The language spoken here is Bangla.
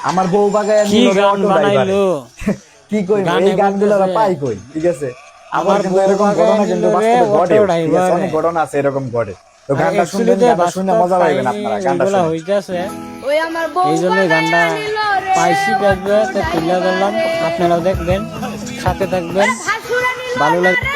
আমার বউ বাগায় কি গান বানাইলো কি কই এই গানগুলো পাই কই ঠিক আছে আবার কিন্তু এরকম ঘটনা কিন্তু বাস্তবে ঘটে ঠিক আছে অনেক ঘটনা আছে এরকম ঘটে তো গানটা শুনবেন গানটা শুনে মজা পাইবেন আপনারা গানটা এগুলা শুনে হইতাছে ওই আমার বউ এই জন্য গানটা পাইছি ফেসবুকে তুলে ধরলাম, আপনারাও দেখবেন, সাথে থাকবেন, ভালো লাগবে।